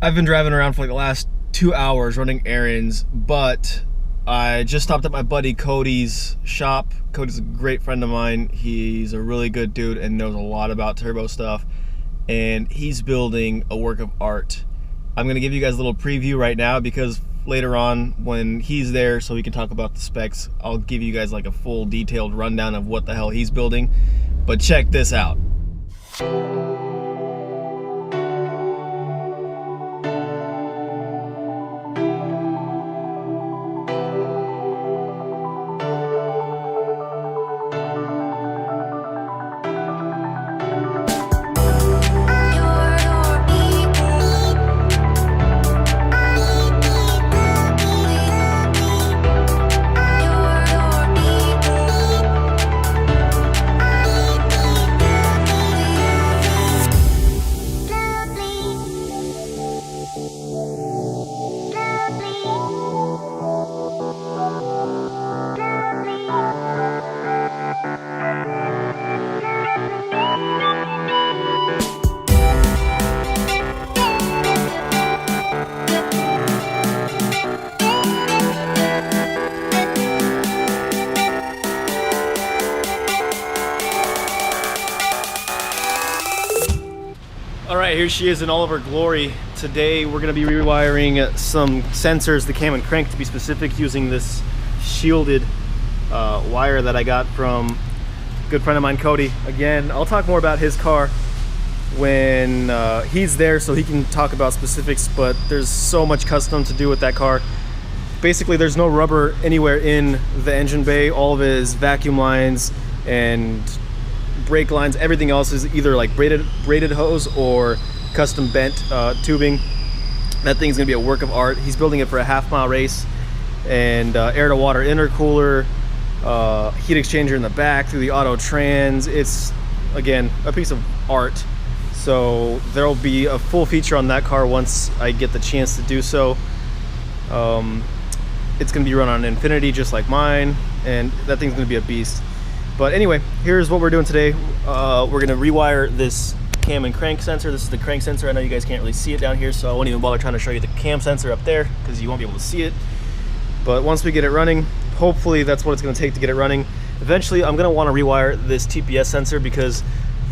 I've been driving around for like the last 2 hours running errands, but I just stopped at my buddy Cody's shop. Cody's a great friend of mine. He's a really good dude and knows a lot about turbo stuff, and he's building a work of art. I'm gonna give you guys a little preview right now because later on when he's there so we can talk about the specs, I'll give you guys like a full detailed rundown of what the hell he's building. But check this out. Alright, here she is in all of her glory. Today we're going to be rewiring some sensors, the cam and crank to be specific, using this shielded wire that I got from a good friend of mine, Cody. Again, I'll talk more about his car when he's there so he can talk about specifics, but there's so much custom to do with that car. Basically, there's no rubber anywhere in the engine bay. All of it is vacuum lines and brake lines. Everything else is either like braided hose or custom bent tubing. That thing's gonna be a work of art. He's building it for a half-mile race, and air to water intercooler, heat exchanger in the back through the auto trans. It's again a piece of art. So there'll be a full feature on that car once I get the chance to do so. It's gonna be run on Infinity just like mine, and that thing's gonna be a beast. But anyway, here's what we're doing today. We're gonna rewire this cam and crank sensor. This is the crank sensor. I know you guys can't really see it down here, so I won't even bother trying to show you the cam sensor up there because you won't be able to see it. But once we get it running, hopefully that's what it's gonna take to get it running. Eventually, I'm gonna wanna rewire this TPS sensor because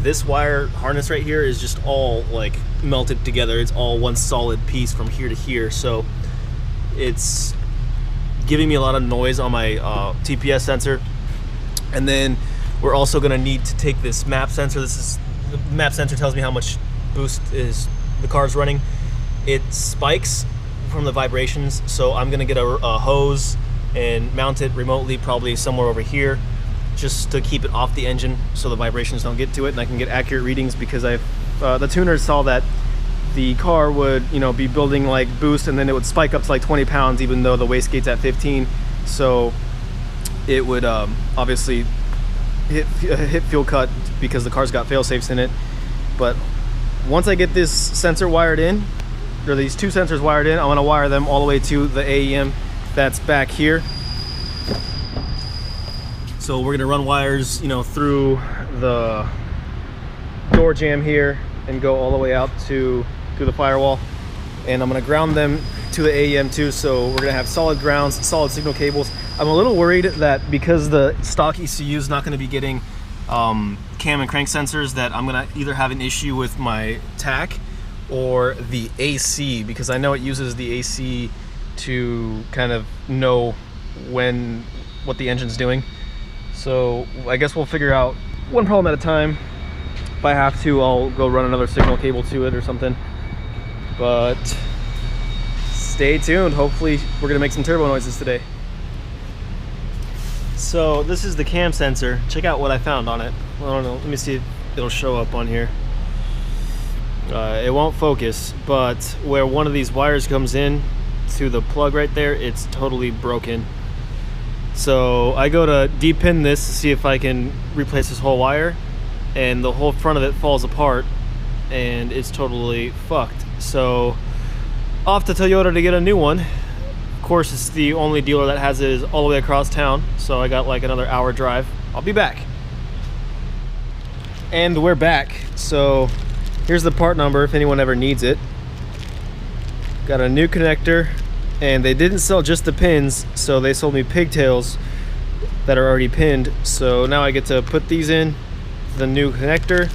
this wire harness right here is just all like melted together. It's all one solid piece from here to here. So it's giving me a lot of noise on my TPS sensor. And then we're also going to need to take this map sensor. The map sensor tells me how much boost is the car's running. It spikes from the vibrations, so I'm going to get a hose and mount it remotely, probably somewhere over here, just to keep it off the engine so the vibrations don't get to it, and I can get accurate readings because the tuners saw that the car would, you know, be building like boost, and then it would spike up to like 20 pounds even though the wastegate's at 15. So it would obviously hit fuel cut because the car's got fail safes in it. But once I get this sensor wired in, or these two sensors wired in, I'm gonna wire them all the way to the AEM that's back here. So we're gonna run wires, you know, through the door jamb here and go all the way out to the firewall. And I'm gonna ground them to the AEM too, so we're gonna have solid grounds, solid signal cables. I'm a little worried that because the stock ECU is not gonna be getting cam and crank sensors, that I'm gonna either have an issue with my tach or the AC, because I know it uses the AC to kind of know what the engine's doing. So I guess we'll figure out one problem at a time. If I have to, I'll go run another signal cable to it or something. But stay tuned. Hopefully we're gonna make some turbo noises today. So this is the cam sensor. Check out what I found on it. I don't know, let me see if it'll show up on here. It won't focus, but where one of these wires comes in to the plug right there, it's totally broken. So I go to depin this to see if I can replace this whole wire, and the whole front of it falls apart and it's totally fucked. So off to Toyota to get a new one. Of course, it's the only dealer that has it is all the way across town, so I got like another hour drive. I'll be back. And we're back. So here's the part number if anyone ever needs it. Got a new connector, and they didn't sell just the pins, so they sold me pigtails that are already pinned. So now I get to put these in the new connector,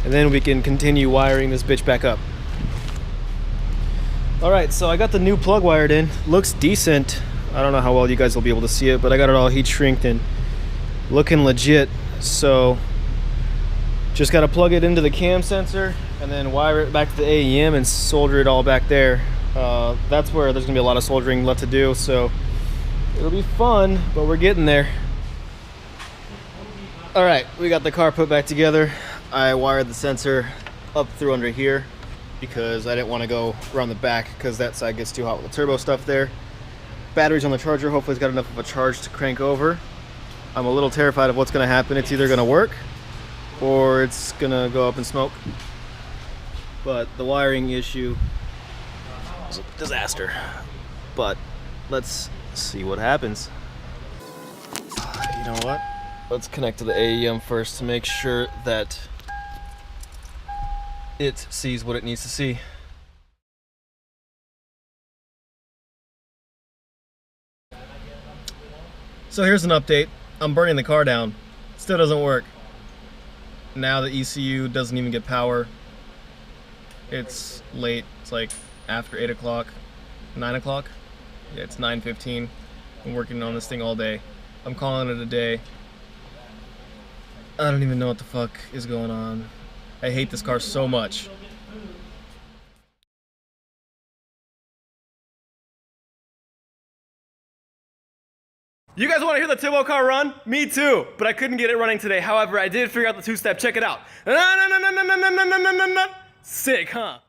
and then we can continue wiring this bitch back up. All right, so I got the new plug wired in. Looks decent. I don't know how well you guys will be able to see it, but I got it all heat shrinked and looking legit. So just got to plug it into the cam sensor and then wire it back to the AEM and solder it all back there. That's where there's gonna be a lot of soldering left to do, so it'll be fun, but we're getting there. All right, we got the car put back together. I wired the sensor up through under here because I didn't want to go around the back because that side gets too hot with the turbo stuff there. Batteries on the charger, hopefully it's got enough of a charge to crank over. I'm a little terrified of what's gonna happen. It's either gonna work or it's gonna go up in smoke. But the wiring issue is a disaster. But let's see what happens. You know what? Let's connect to the AEM first to make sure that it sees what it needs to see. So here's an update. I'm burning the car down. Still doesn't work. Now the ECU doesn't even get power. It's late. It's like after 8 o'clock, 9 o'clock. Yeah, it's 9:15. I'm working on this thing all day. I'm calling it a day. I don't even know what the fuck is going on. I hate this car so much. You guys want to hear the turbo car run? Me too, but I couldn't get it running today. However, I did figure out the two-step. Check it out. Sick, huh?